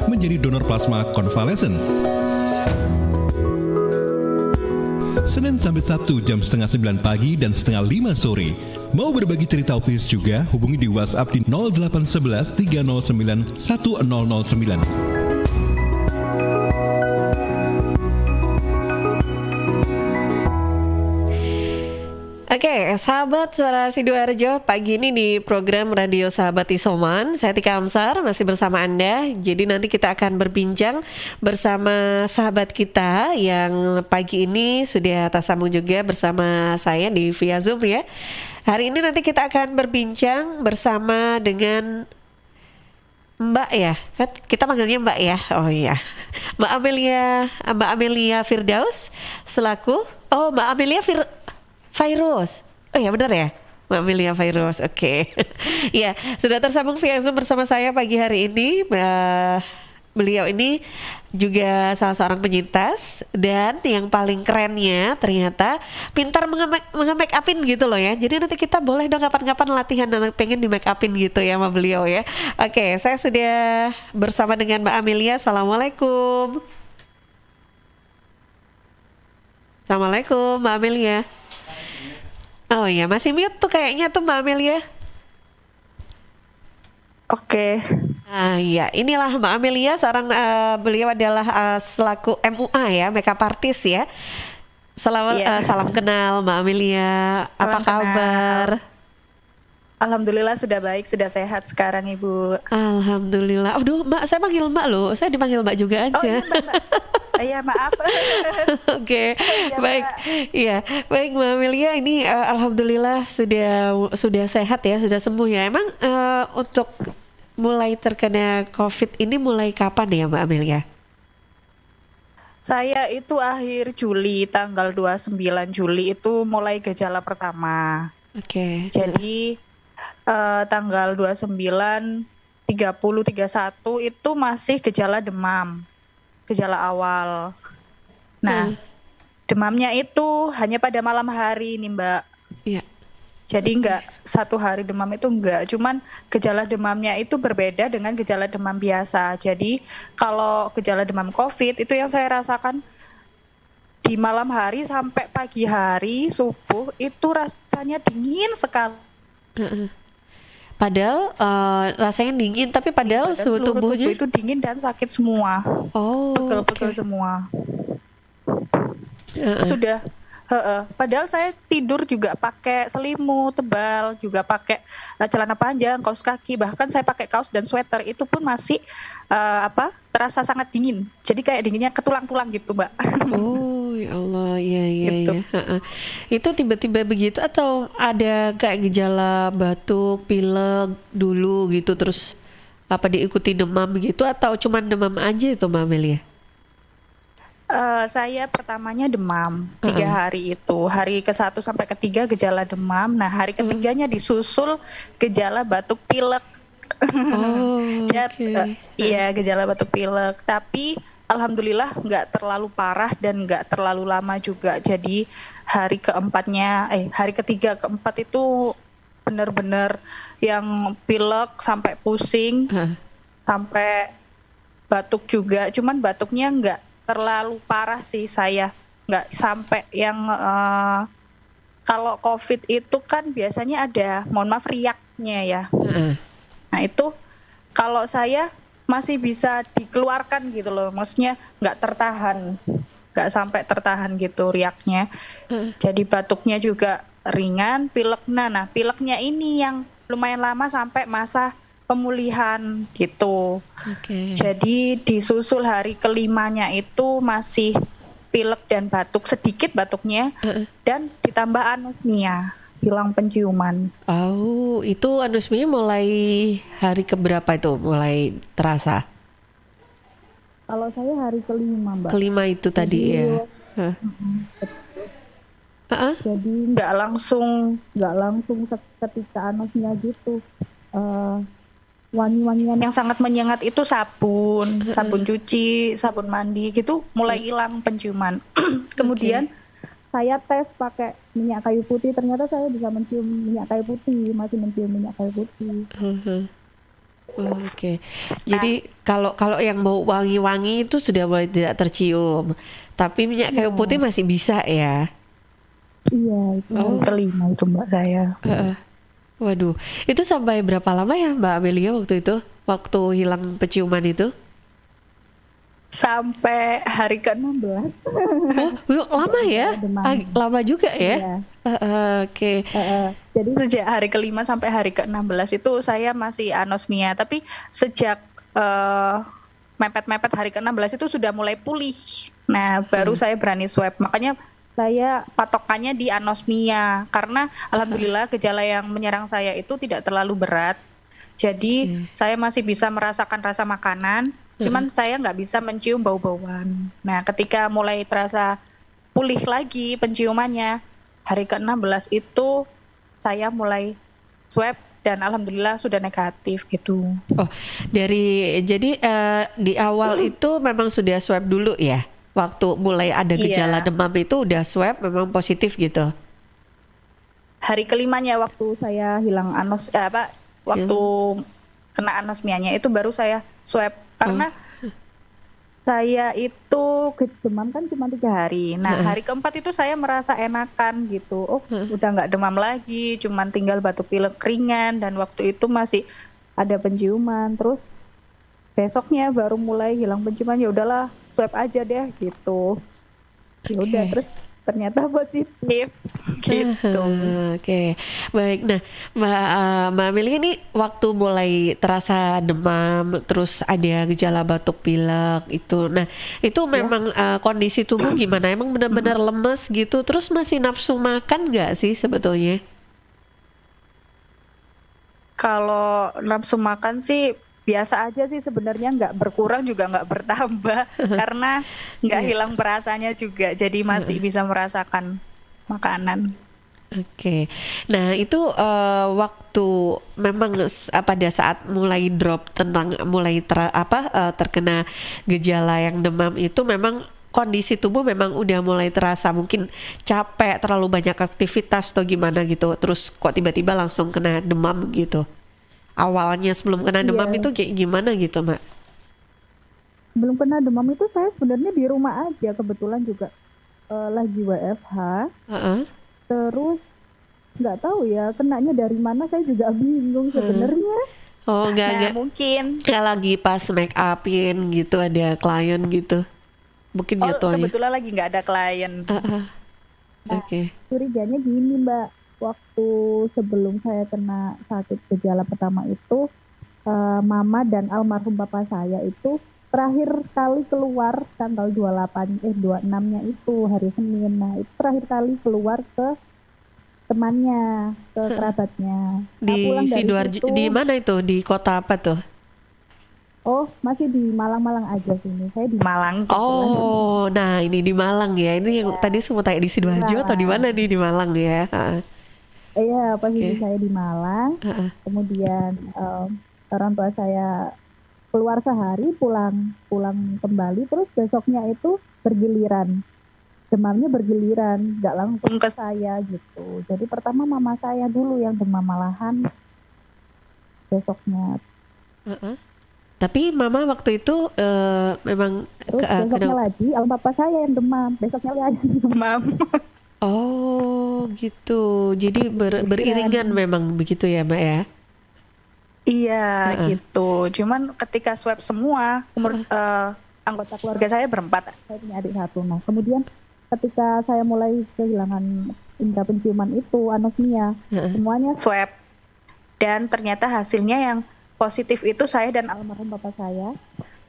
menjadi donor plasma konvalesen. Senin sampai Sabtu jam setengah 9 pagi dan setengah 5 sore. Mau berbagi cerita autis juga, hubungi di WhatsApp di 0811 309 1009. Oke, sahabat Suara Sidoarjo, pagi ini di program Radio Sahabat Isoman, saya Tika Amsar masih bersama Anda. Jadi nanti kita akan berbincang bersama sahabat kita yang pagi ini sudah tersambung juga bersama saya di via Zoom ya. Hari ini nanti kita akan berbincang bersama dengan Mbak ya, kan kita panggilnya Mbak ya. Oh iya, Mbak Amelia Firdaus selaku Mbak Amelia Fairuz. Oh ya benar ya, Mbak Amelia Fairuz. Oke. Ya, sudah tersambung via Zoom bersama saya pagi hari ini. Beliau ini juga salah seorang penyintas dan yang paling kerennya ternyata pintar nge-make upin gitu loh ya. Jadi nanti kita boleh dong kapan-kapan latihan dan pengen di make upin gitu ya sama beliau ya. Oke, saya sudah bersama dengan Mbak Amelia. Assalamualaikum. Assalamualaikum Mbak Amelia. Oh iya, masih mute tuh kayaknya tuh Mbak Amelia. Oke. Iya, inilah Mbak Amelia, seorang beliau adalah selaku MUA ya, makeup artist ya. Salam kenal Mbak Amelia. Apa kabar? Alhamdulillah sudah baik, sudah sehat sekarang Ibu. Alhamdulillah. Aduh Mbak, saya panggil Mbak loh. Saya dipanggil Mbak juga aja. Oh iya Mbak. Iya maaf. Oke, baik. Iya, baik Mbak Amelia. Ini alhamdulillah sudah sehat ya, sudah sembuh ya. Emang untuk mulai terkena COVID ini mulai kapan ya Mbak Amelia? Saya itu akhir Juli, tanggal 29 Juli itu mulai gejala pertama. Oke. Jadi tanggal 29, 30, 31 itu masih gejala demam, gejala awal. Nah, demamnya itu hanya pada malam hari nih Mbak. Iya. Jadi enggak satu hari demam itu enggak, cuman gejala demamnya itu berbeda dengan gejala demam biasa. Jadi kalau gejala demam COVID itu yang saya rasakan di malam hari sampai pagi hari, subuh itu rasanya dingin sekali. Padahal rasanya dingin, tapi padahal suhu tubuhnya itu dingin dan sakit semua. Oh, pegel-pegel semua. Sudah. Padahal saya tidur juga pakai selimut tebal, juga pakai celana panjang, kaos kaki, bahkan saya pakai kaos dan sweater itu pun masih terasa sangat dingin. Jadi kayak dinginnya ke tulang-tulang gitu, Mbak. Oh, ya Allah, iya gitu. Ya. Itu tiba-tiba begitu atau ada kayak gejala batuk, pilek dulu gitu terus diikuti demam gitu atau cuman demam aja itu Mbak Amelia? Saya pertamanya demam 3 hari itu. Hari ke-1 sampai ke-3 gejala demam. Nah, hari ketiganya disusul gejala batuk pilek. Oh, okay. Iya, gejala batuk pilek. Tapi alhamdulillah nggak terlalu parah dan nggak terlalu lama juga. Jadi hari hari ketiga keempat itu benar-benar yang pilek sampai pusing, sampai batuk juga. Cuman batuknya nggak terlalu parah sih, saya nggak sampai yang kalau COVID itu kan biasanya ada, mohon maaf, riaknya ya. Nah itu kalau saya masih bisa dikeluarkan gitu loh, maksudnya nggak sampai tertahan gitu riaknya. Jadi batuknya juga ringan, pilek. Nah pileknya ini yang lumayan lama sampai masa pemulihan gitu. Jadi disusul hari kelimanya itu masih pilek dan batuk, sedikit batuknya, dan ditambah anosmia, hilang penciuman. Oh, itu anosmia mulai hari keberapa itu mulai terasa? Kalau saya hari kelima, Mbak. Kelima itu tadi ya. Jadi nggak langsung ketika anosmia gitu. Wangi-wangian yang sangat menyengat itu sabun cuci, sabun mandi gitu mulai hilang penciuman. Kemudian saya tes pakai minyak kayu putih, ternyata saya bisa mencium minyak kayu putih, masih mencium minyak kayu putih. Oke. Jadi kalau kalau yang bau wangi-wangi itu sudah mulai tidak tercium. Tapi minyak kayu Iya, putih masih bisa ya. iya itu Oh, kelima itu Mbak saya. heeh. Waduh. Itu sampai berapa lama ya Mbak Amelia waktu itu? Waktu hilang penciuman itu? Sampai hari ke-16. Oh, lama ya? Demam. Lama juga ya? Iya. Oke. Jadi sejak hari ke-5 sampai hari ke-16 itu saya masih anosmia, tapi sejak mepet-mepet hari ke-16 itu sudah mulai pulih. Nah, baru saya berani swab. Makanya saya patokannya di anosmia karena alhamdulillah gejala yang menyerang saya itu tidak terlalu berat. Jadi Oke. saya masih bisa merasakan rasa makanan, cuman saya nggak bisa mencium bau-bauan. Nah, ketika mulai terasa pulih lagi penciumannya, hari ke-16 itu saya mulai swab dan alhamdulillah sudah negatif gitu. Oh, jadi di awal itu memang sudah swab dulu ya? Waktu mulai ada gejala Iya, demam itu udah swab memang positif gitu. hari kelimanya waktu saya hilang waktu Hilang. kena anosmianya itu baru saya swab Oh, karena saya itu demam kan cuma 3 hari. Nah, heeh, hari keempat itu saya merasa enakan gitu. Oh, heeh. udah nggak demam lagi, cuman tinggal batuk pilek ringan dan waktu itu masih ada penciuman. Terus besoknya baru mulai hilang penciuman, ya udahlah swab aja deh gitu. Ya udah Oke. terus ternyata positif gitu. Oke, baik. Nah, Mbak Amelia ini waktu mulai terasa demam, terus ada gejala batuk pilek itu. Nah, itu Ya. memang kondisi tubuh gimana? Emang benar-benar lemes gitu, terus masih nafsu makan nggak sih sebetulnya? Kalau nafsu makan sih biasa aja sih sebenarnya, nggak berkurang juga nggak bertambah karena nggak Iya. hilang perasanya juga, jadi masih bisa merasakan makanan. Oke, nah itu waktu memang pada saat mulai drop tentang mulai terkena gejala yang demam itu memang kondisi tubuh memang udah mulai terasa mungkin capek terlalu banyak aktivitas atau gimana gitu, terus kok tiba-tiba langsung kena demam gitu. Awalnya sebelum kena demam Iya, itu kayak gimana gitu, Mbak? belum kena demam itu saya sebenarnya di rumah aja, kebetulan juga lagi WFH, Heeh, terus nggak tahu ya kenanya dari mana, saya juga bingung heeh. sebenarnya. Oh, Nah, mungkin nggak lagi pas make upin gitu ada klien gitu, mungkin jatuhnya. kebetulan lagi nggak ada klien. Heeh. Nah, Oke. curiganya gini Mbak, waktu sebelum saya kena sakit gejala pertama itu, mama dan almarhum papa saya itu terakhir kali keluar tanggal 26-nya itu hari Senin. Nah, itu terakhir kali keluar ke temannya, ke kerabatnya. Nah, Di pulang dari Sidoarjo, situ, di mana itu? Di kota apa tuh? oh masih di Malang-Malang aja sini. Saya di Malang kebetulan. Oh, nah ini di Malang ya. Ini yang tadi semua tanya di Di Sidoarjo atau di Malang. mana nih di Malang ya? Iya, posisi Oke. saya di Malang. Heeh. Kemudian orang tua saya keluar sehari, pulang pulang kembali, terus besoknya itu bergiliran, demamnya bergiliran, nggak langsung ke saya gitu. Jadi pertama mama saya dulu yang demam, malahan besoknya. Heeh. Tapi Mama waktu itu memang Terus besoknya kenapa? lagi papa saya yang demam, besoknya lagi demam. Oh, gitu. Jadi Bergiliran. beriringan memang begitu ya, Mbak ya? Iya Heeh. gitu. Cuman ketika swab semua, anggota keluarga saya berempat. Saya punya adik satu. Nah, kemudian ketika saya mulai kehilangan indera penciuman itu, anosmia, Heeh. semuanya swab. Dan ternyata hasilnya yang positif itu saya dan almarhum bapak saya.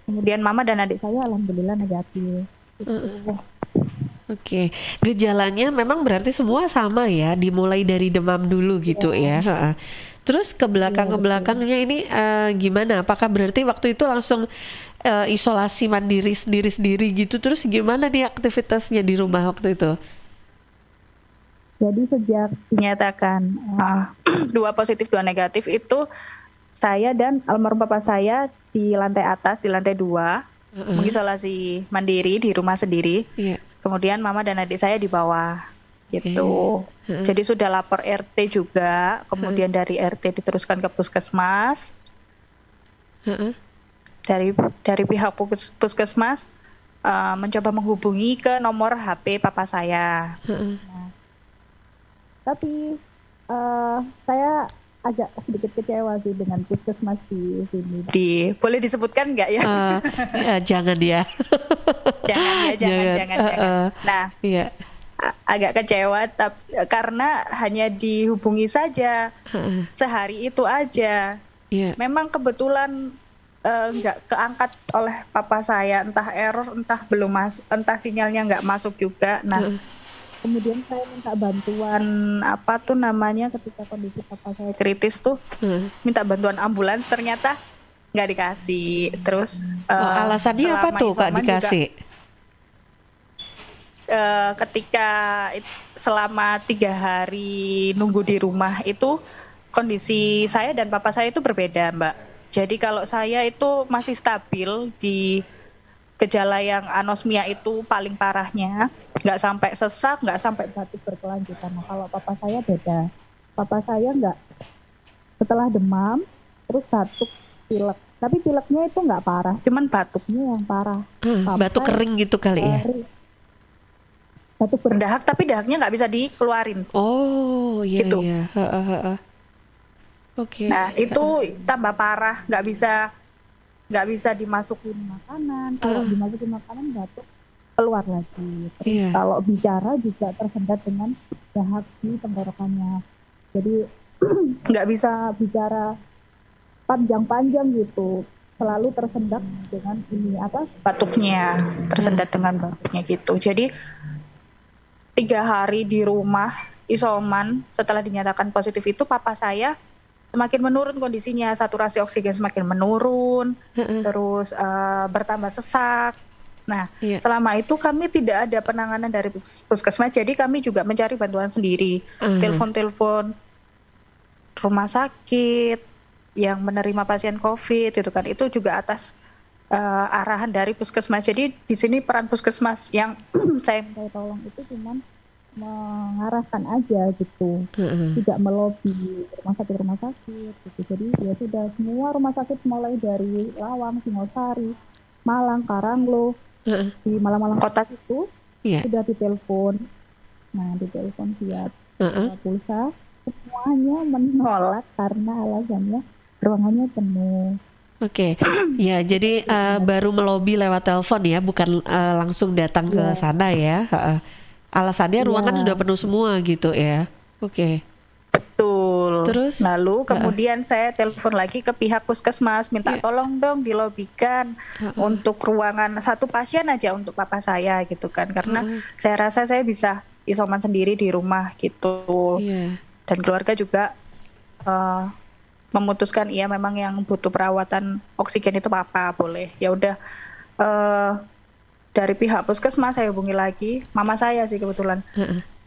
Kemudian mama dan adik saya alhamdulillah negatif. Gitu. Oke, gejalanya memang berarti semua sama ya, dimulai dari demam dulu gitu ya. Heeh. Terus ke Iya betul. belakangnya ini gimana? Apakah berarti waktu itu langsung isolasi mandiri sendiri-sendiri gitu? Terus gimana nih aktivitasnya di rumah waktu itu? Jadi sejak dinyatakan 2 positif 2 negatif itu, saya dan almarhum bapak saya di lantai atas, di lantai 2, Heeh. mengisolasi mandiri di rumah sendiri. Iya. Kemudian mama dan adik saya di bawah gitu. Heeh. Jadi sudah lapor RT juga, kemudian dari RT diteruskan ke puskesmas. Heeh. Dari pihak puskesmas mencoba menghubungi ke nomor HP papa saya. Heeh. Tapi saya agak sedikit kecewa sih dengan puskesmas di sini. Boleh disebutkan nggak ya? Jangan ya. Jangan. Nah, iya. Agak kecewa karena hanya dihubungi saja sehari itu aja. Iya. Memang kebetulan nggak keangkat oleh papa saya, entah error, entah belum masuk, entah sinyalnya nggak masuk juga. Nah, kemudian saya minta bantuan apa tuh namanya ketika kondisi papa saya kritis tuh, minta bantuan ambulans, ternyata nggak dikasih. Terus alasannya apa tuh Kak dikasih? Ketika selama 3 hari nunggu di rumah itu kondisi saya dan papa saya itu berbeda, Mbak. Jadi kalau saya itu masih stabil di gejala yang anosmia itu paling parahnya, nggak sampai sesak, nggak sampai batuk berkelanjutan. Nah, kalau papa saya beda. Papa saya nggak, setelah demam, terus batuk, pilek. Tapi pileknya itu nggak parah, cuman batuknya yang parah. Batuk kering gitu kali ya? Batuk berdahak, tapi dahaknya nggak bisa dikeluarin. Oh, iya gitu. Iya. Oke. Nah, itu tambah parah, nggak bisa dimasukin makanan. Kalau dimasukin makanan batuk keluar lagi. Terus kalau bicara juga tersendat dengan dahak di tenggorokannya. Jadi nggak bisa bicara panjang-panjang gitu. Selalu tersendat dengan batuknya, tersendat dengan batuknya gitu. Jadi 3 hari di rumah isoman setelah dinyatakan positif itu papa saya semakin menurun kondisinya, saturasi oksigen semakin menurun, terus bertambah sesak. Nah, selama itu kami tidak ada penanganan dari puskesmas, jadi kami juga mencari bantuan sendiri, telepon-telepon rumah sakit yang menerima pasien COVID gitu kan, itu juga atas arahan dari puskesmas. Jadi di sini peran puskesmas yang saya minta tolong itu cuman mengarahkan aja gitu, tidak melobi rumah sakit gitu. Jadi ya sudah, semua rumah sakit mulai dari Lawang, Singosari, Malang, Karanglo, di Malang kota itu sudah ditelepon. Nah, ditelepon via pulsa, semuanya menolak karena alasannya ruangannya penuh. Oke, ya jadi baru melobi lewat telepon ya, bukan langsung datang ke sana ya. Alasannya ruangan sudah penuh semua gitu ya. Oke. Betul. Terus? Lalu kemudian saya telepon lagi ke pihak puskesmas, minta tolong dong dilobikan untuk ruangan 1 pasien aja untuk papa saya gitu kan, karena saya rasa saya bisa isoman sendiri di rumah gitu. Dan keluarga juga memutuskan iya memang yang butuh perawatan oksigen itu papa, boleh. Ya udah, dari pihak puskesmas saya hubungi lagi, mama saya sih kebetulan.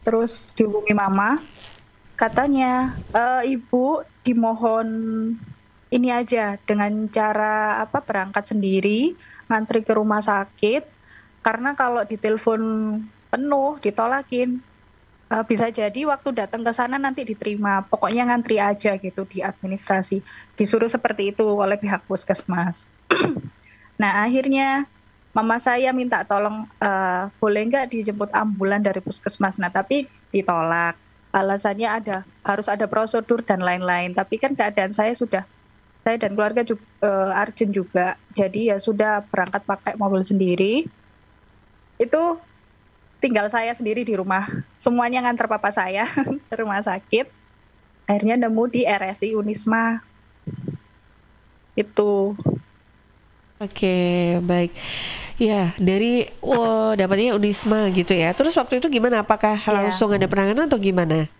Terus dihubungi mama, katanya ibu dimohon ini aja dengan cara berangkat sendiri, ngantri ke rumah sakit, karena kalau ditelepon penuh ditolakin, bisa jadi waktu datang ke sana nanti diterima, pokoknya ngantri aja gitu di administrasi. Disuruh seperti itu oleh pihak puskesmas. Nah, akhirnya mama saya minta tolong boleh nggak dijemput ambulan dari puskesmas. Nah, tapi ditolak. Alasannya harus ada prosedur dan lain-lain. Tapi kan keadaan saya dan keluarga juga urgent juga. Jadi ya sudah berangkat pakai mobil sendiri. Itu tinggal saya sendiri di rumah. Semuanya nganter papa saya ke rumah sakit. Akhirnya nemu di RSI Unisma. Itu. Oke, baik. Ya, dari dapatnya Unisma gitu ya. Terus waktu itu gimana? Apakah langsung ada penanganan atau gimana?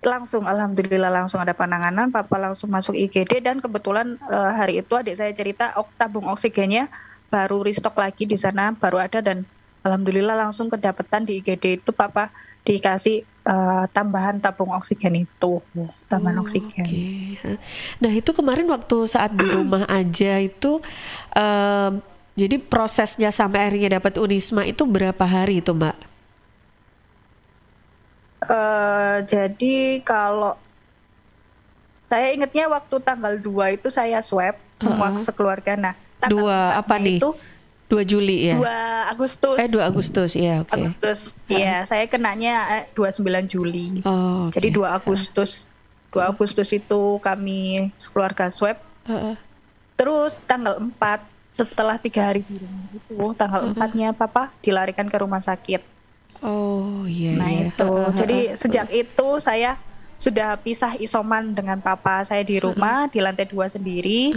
Langsung, alhamdulillah langsung ada penanganan. Papa langsung masuk IGD dan kebetulan hari itu adik saya cerita tabung oksigennya baru restock lagi di sana, baru ada, dan alhamdulillah langsung kedapatan di IGD itu papa dikasih tambahan tabung oksigen itu, tambahan oksigen. Okay. Nah, itu kemarin waktu saat di rumah aja itu, jadi prosesnya sampai akhirnya dapat Unisma itu berapa hari itu, Mbak? Jadi kalau Saya ingatnya waktu tanggal 2 itu saya swab semua sekeluarga. Nah, tanggal 2 apa nih? Itu 2 Juli ya? 2 Agustus. 2 Agustus, ya, oke. Agustus, iya. Saya kenanya 29 Juli. Oh, okay. Jadi 2 Agustus. 2 Agustus itu kami sekeluarga swab. Terus tanggal 4, setelah 3 hari di rumah itu, tanggal 4-nya Papa dilarikan ke rumah sakit. Oh, iya. Nah, itu. Jadi sejak itu saya sudah pisah isoman dengan Papa. Saya di rumah, di lantai 2 sendiri,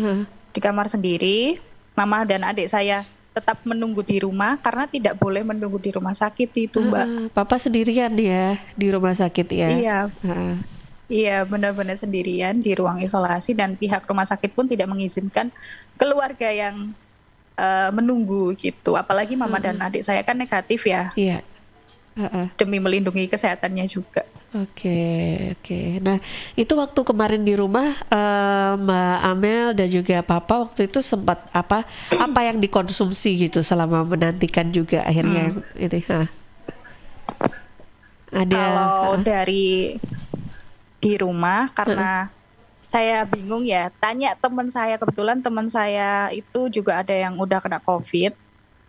di kamar sendiri. Mama dan adik saya tetap menunggu di rumah karena tidak boleh menunggu di rumah sakit itu, Mbak. Papa sendirian ya di rumah sakit ya? Iya. Iya, benar-benar sendirian di ruang isolasi dan pihak rumah sakit pun tidak mengizinkan keluarga yang menunggu gitu. Apalagi mama dan adik saya kan negatif ya. Iya. Demi melindungi kesehatannya juga. Oke. Nah, itu waktu kemarin di rumah Mbak Amel dan juga Papa waktu itu sempat apa yang dikonsumsi gitu selama menantikan juga akhirnya itu. Ada. Kalau dari di rumah karena saya bingung ya, tanya teman saya, kebetulan teman saya itu juga ada yang udah kena COVID.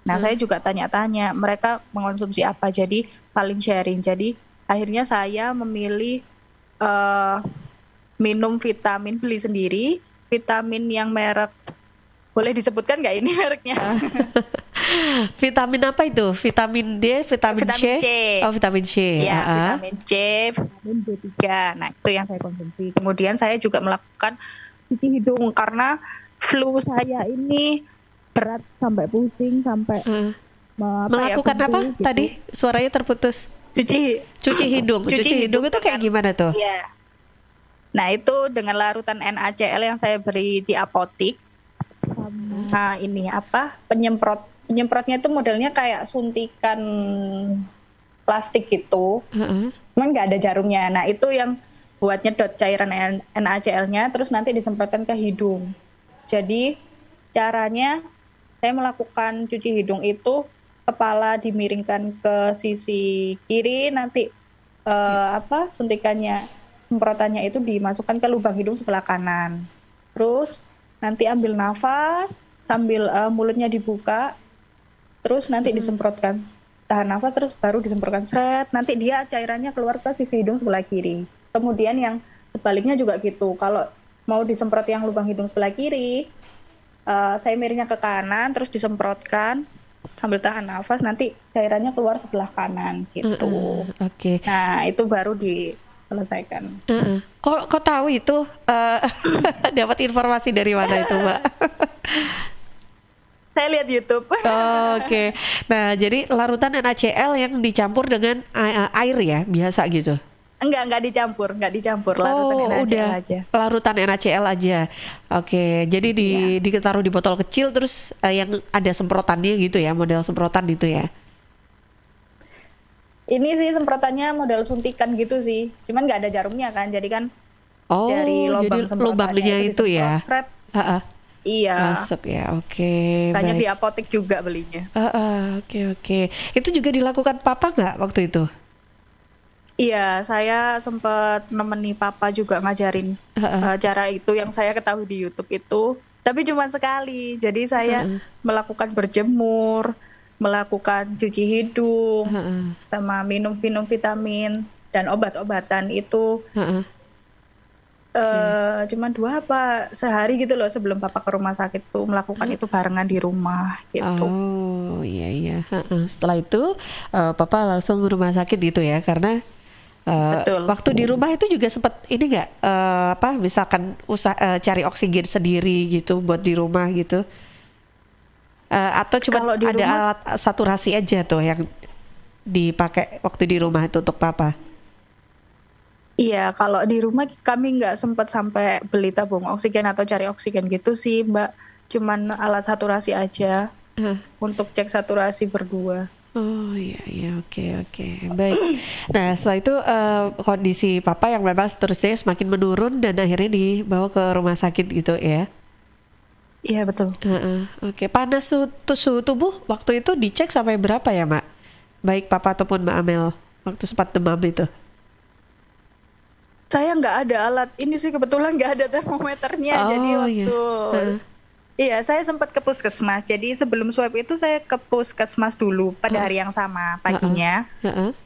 Nah, saya juga tanya-tanya mereka mengonsumsi apa, jadi saling sharing. Jadi akhirnya saya memilih minum vitamin, beli sendiri vitamin yang merek, boleh disebutkan nggak ini mereknya? Vitamin apa itu? Vitamin D, vitamin C? Oh, vitamin C. Ya, vitamin C, vitamin B3. Nah, itu yang saya konsumsi. Kemudian saya juga melakukan cuci hidung karena flu saya ini berat sampai pusing, sampai melakukan apa? Gitu. Tadi suaranya terputus. Cuci hidung. Cuci hidung itu kayak gimana tuh? Iya. Nah, itu dengan larutan NaCl yang saya beri di apotik. Nah, ini apa? Penyemprotnya itu modelnya kayak suntikan plastik gitu, cuman nggak ada jarumnya. Nah, itu yang buat nyedot cairan NaCl-nya, terus nanti disemprotkan ke hidung. Jadi caranya saya melakukan cuci hidung itu, kepala dimiringkan ke sisi kiri, nanti suntikannya, semprotannya itu dimasukkan ke lubang hidung sebelah kanan. Terus nanti ambil nafas sambil mulutnya dibuka. Terus nanti disemprotkan, tahan nafas, terus baru disemprotkan seret, nanti dia cairannya keluar ke sisi hidung sebelah kiri. Kemudian yang sebaliknya juga gitu, kalau mau disemprot yang lubang hidung sebelah kiri, saya miringnya ke kanan, terus disemprotkan sambil tahan nafas, nanti cairannya keluar sebelah kanan gitu. Oke. Nah, itu baru diselesaikan. Kok tahu itu? Dapat informasi dari mana itu, Mbak? Saya lihat YouTube. Oke. Nah, jadi larutan NaCl yang dicampur dengan air ya, biasa gitu? Enggak dicampur, larutan NaCl udah aja. Larutan NaCl aja. Oke, jadi ditaruh di botol kecil terus yang ada semprotannya gitu ya, model semprotan gitu ya? Ini sih semprotannya model suntikan gitu sih, cuman nggak ada jarumnya kan, jadi kan dari lubangnya itu ya? Iya. Masuk ya, oke. Tanya baik. di apotek juga belinya. Oke. Itu juga dilakukan Papa nggak waktu itu? Iya, saya sempat nemeni Papa juga ngajarin cara itu yang saya ketahui di YouTube itu. Tapi cuma sekali, jadi saya melakukan berjemur, melakukan cuci hidung, sama minum vitamin dan obat-obatan itu. Cuma 2 apa sehari gitu loh sebelum Papa ke rumah sakit tuh melakukan itu barengan di rumah gitu. Oh iya. Setelah itu Papa langsung ke rumah sakit gitu ya, karena waktu di rumah itu juga sempat ini nggak misalkan cari oksigen sendiri gitu buat di rumah gitu, atau cuma ada rumah, alat saturasi aja tuh yang dipakai waktu di rumah itu untuk Papa? Iya, kalau di rumah kami nggak sempat sampai beli tabung oksigen atau cari oksigen gitu sih, Mbak. Cuman alat saturasi aja untuk cek saturasi berdua. Oh iya, oke. Baik. Nah, setelah itu kondisi Papa yang memang terusnya semakin menurun dan akhirnya dibawa ke rumah sakit gitu ya? Iya, betul. Oke. Panas suhu tubuh waktu itu dicek sampai berapa ya, Mak? Baik Papa ataupun Mbak Amel waktu sempat demam itu? saya nggak ada alat ini sih, kebetulan nggak ada termometernya. Jadi waktu iya, saya sempat ke puskesmas. Jadi sebelum swab itu saya ke puskesmas dulu pada hari yang sama paginya.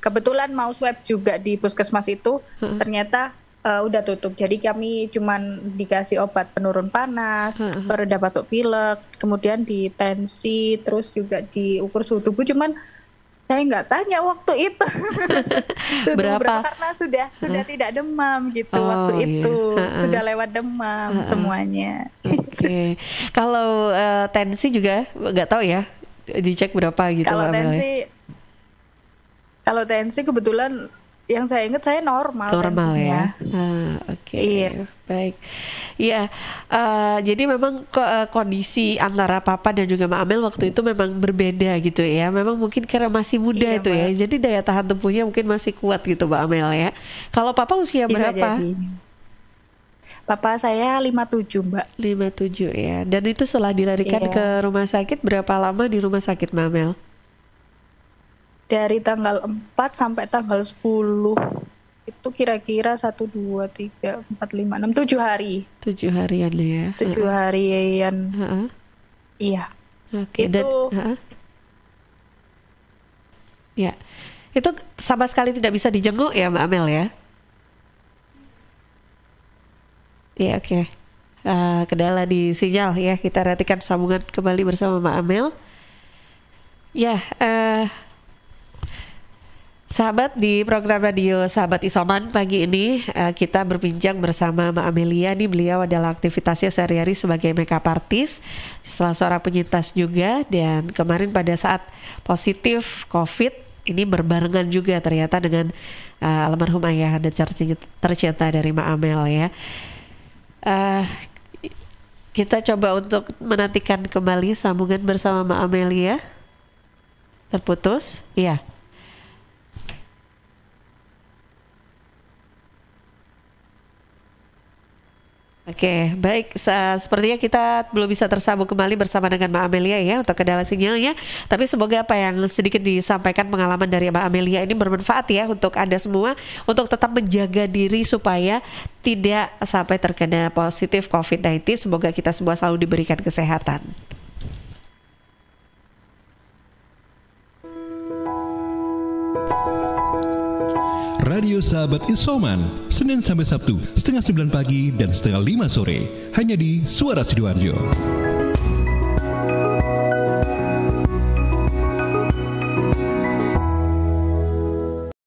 Kebetulan mau swab juga di puskesmas itu, ternyata udah tutup. Jadi kami cuman dikasih obat penurun panas, pereda batuk pilek, kemudian di tensi, terus juga diukur suhu tubuh. Cuman saya nggak tanya waktu itu berapa karena sudah tidak demam gitu. Waktu itu sudah lewat demam semuanya. Oke. Kalau tensi juga nggak tahu ya, dicek berapa gitu. Kalau tensi kebetulan yang saya ingat saya normal ya. Oke. Iya. Baik. Iya. Jadi memang kondisi antara Papa dan juga Mbak Amel waktu itu memang berbeda gitu ya. Memang mungkin karena masih muda itu ya. Jadi daya tahan tubuhnya mungkin masih kuat gitu Mbak Amel ya. Kalau Papa usia berapa? Jadi. Papa saya 57 Mbak. 57 ya. Dan itu setelah dilarikan ke rumah sakit, berapa lama di rumah sakit Mbak Amel? Dari tanggal 4 sampai tanggal 10 itu kira-kira 1, 2, 3, 4, 5, 6, 7 hari. 7 harian ya. 7 harian. Iya. Oke. Ya. Itu sama sekali tidak bisa dijenguk ya Mbak Amel ya? Iya, oke. Kendala di sinyal ya. Kita ratikan sambungan kembali bersama Mbak Amel. Ya, sahabat, di program radio Sahabat Isoman pagi ini kita berbincang bersama Mbak Amelia. Nih, beliau adalah aktivitasnya sehari-hari sebagai makeup artist, salah seorang penyintas juga. Dan kemarin pada saat positif COVID ini berbarengan juga ternyata dengan almarhum ayah dan tercinta dari Mbak Amel ya. Kita coba untuk menantikan kembali sambungan bersama Mbak Amelia. Terputus? Iya. Oke, baik. Sepertinya kita belum bisa tersambung kembali bersama dengan Mbak Amelia ya untuk kendala sinyalnya. Tapi semoga apa yang sedikit disampaikan pengalaman dari Mbak Amelia ini bermanfaat ya untuk Anda semua untuk tetap menjaga diri supaya tidak sampai terkena positif COVID-19. Semoga kita semua selalu diberikan kesehatan. Radio Sahabat Isoman, Senin sampai Sabtu, 8:30 pagi dan 8:30 sore, hanya di Suara Sidoarjo.